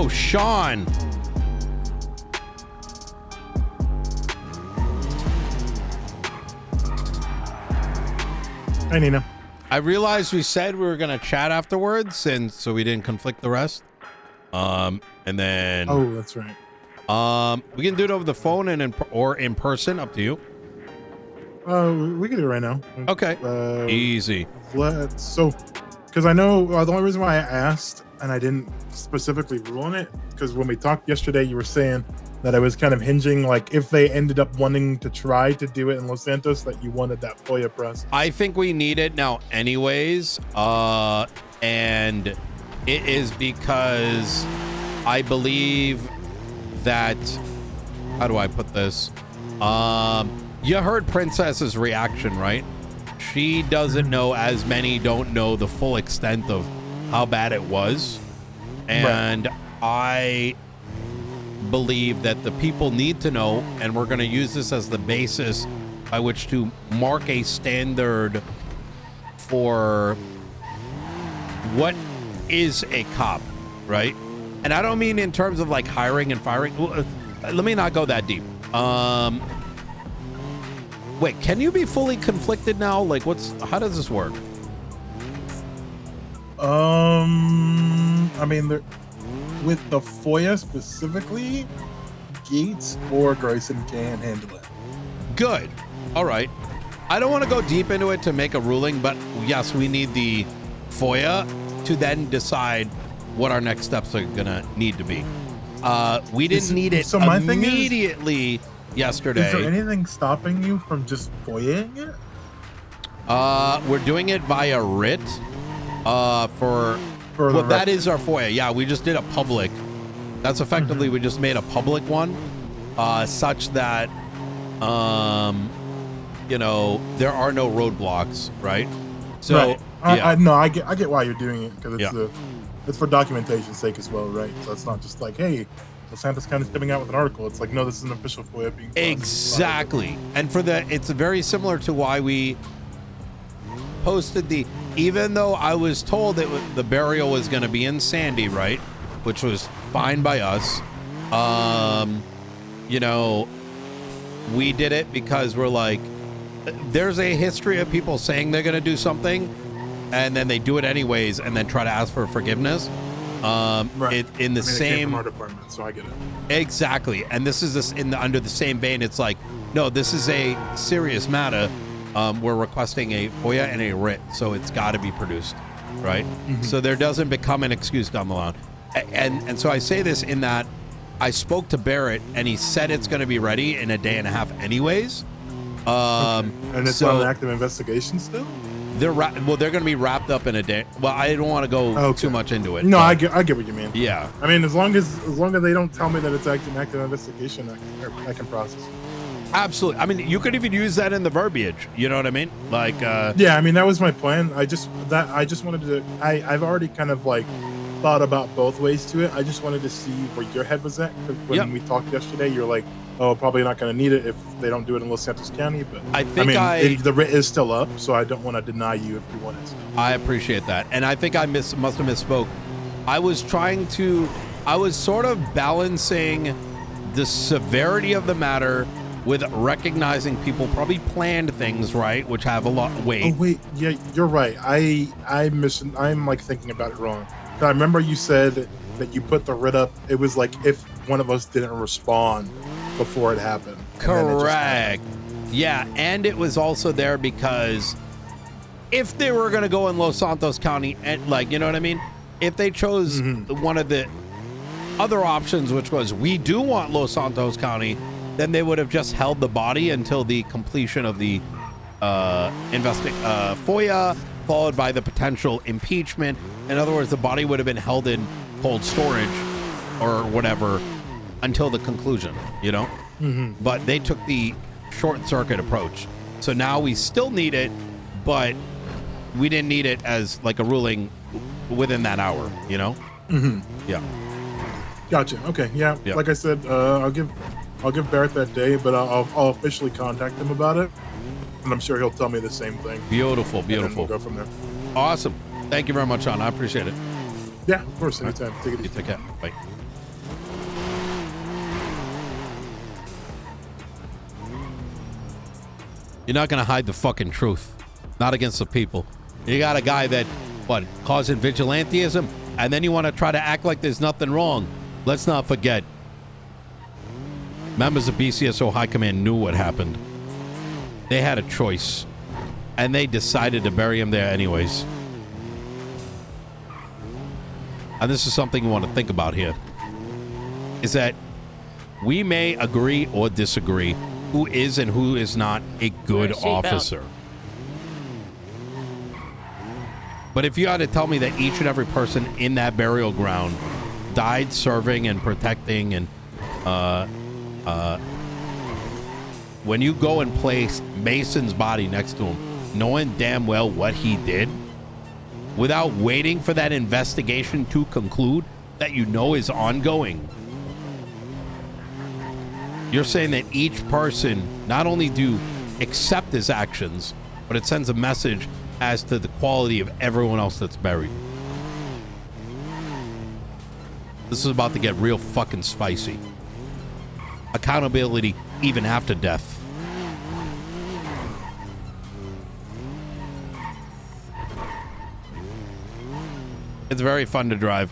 Sean. Hi, Nino. I realized we said we were gonna chat afterwards, and so we didn't conflict the rest. And then Oh, that's right. we can do it over the phone and or in person, up to you. We can do it right now. Okay. Easy. So, because I know the only reason why I asked and I didn't specifically rule on it, because when we talked yesterday, you were saying that I was kind of hinging, like if they ended up wanting to try to do it in Los Santos, that you wanted that FOIA process. I think we need it now anyways. And it is because I believe that, how do I put this? You heard Princess's reaction, right? She doesn't know, as many don't know the full extent of how bad it was. And right. I believe that the people need to know, and we're going to use this as the basis by which to mark a standard for what is a cop, right? And I don't mean in terms of like hiring and firing. Let me not go that deep. Wait, can you be fully conflicted now? Like, how does this work? I mean, with the FOIA specifically, Gates or Grayson can handle it. Good. All right. I don't want to go deep into it to make a ruling, but yes, we need the FOIA to then decide what our next steps are gonna need to be. We didn't need it so my thing immediately yesterday. Is there anything stopping you from just FOIAing it? We're doing it via writ. Well, that is our FOIA. Yeah, we just did a public. That's effectively we just made a public one, such that you know, there are no roadblocks, right? So right. Yeah. I get why you're doing it, because it's it's for documentation's sake as well, right? So it's not just like, hey, Los Santos County's coming out with an article. It's like, no, this is an official FOIA being exactly. And for the, it's very similar to why we posted the, even though I was told that the burial was going to be in Sandy, right? Which was fine by us. You know, we did it because we're like, there's a history of people saying they're going to do something and then they do it anyways and then try to ask for forgiveness. Right. In the same, it came from our department, so I get it. Exactly. And this is this under the same vein. It's like, no, this is a serious matter. We're requesting a FOIA and a writ, so it's got to be produced, right? So there doesn't become an excuse down the line. And so I say this in that I spoke to Barrett and he said it's going to be ready in a day and a half anyways. And it's on an active investigation still? They're going to be wrapped up in a day. Well, I don't want to go too much into it. No, I get what you mean. Yeah. I mean, as long as they don't tell me that it's an active investigation, I can process it. Absolutely. I mean, you could even use that in the verbiage. You know what I mean? Like, yeah. I mean, that was my plan. I just wanted to. I've already kind of like thought about both ways to it. I just wanted to see where your head was at. When we talked yesterday, you're like, oh, probably not going to need it if they don't do it in Los Santos County. But I think the writ is still up, so I don't want to deny you if you want it. I appreciate that, and I think I must have misspoke. I was sort of balancing the severity of the matter with recognizing people probably planned things, right, which have a lot of weight. Oh wait, yeah, you're right. I'm like thinking about it wrong. I remember you said that you put the writ up. It was like if one of us didn't respond before it happened. Correct. Yeah, and it was also there because if they were going to go in Los Santos County, and like, you know what I mean? If they chose one of the other options, which was we do want Los Santos County, then they would have just held the body until the completion of the FOIA, followed by the potential impeachment. In other words, the body would have been held in cold storage or whatever until the conclusion, you know? But they took the short circuit approach. So now we still need it, but we didn't need it as like a ruling within that hour, you know? Yeah. Gotcha. Okay. Yeah. Like I said, I'll give Barrett that day, but I'll officially contact him about it, and I'm sure he'll tell me the same thing. Beautiful. We'll go from there. Awesome. Thank you very much, Sean. I appreciate it. Yeah, of course. Anytime. Take it easy. Take care. Bye. You're not going to hide the fucking truth. Not against the people. You got a guy that, what, causing vigilantism? And then you want to try to act like there's nothing wrong. Let's not forget. Members of BCSO High Command knew what happened. They had a choice. And they decided to bury him there anyways. And this is something you want to think about here. Is that we may agree or disagree who is and who is not a good officer. But if you had to tell me that each and every person in that burial ground died serving and protecting, and when you go and place Mason's body next to him, knowing damn well what he did, without waiting for that investigation to conclude that you know is ongoing, you're saying that each person not only do accept his actions, but it sends a message as to the quality of everyone else that's buried. This is about to get real fucking spicy. Accountability even after death. It's very fun to drive.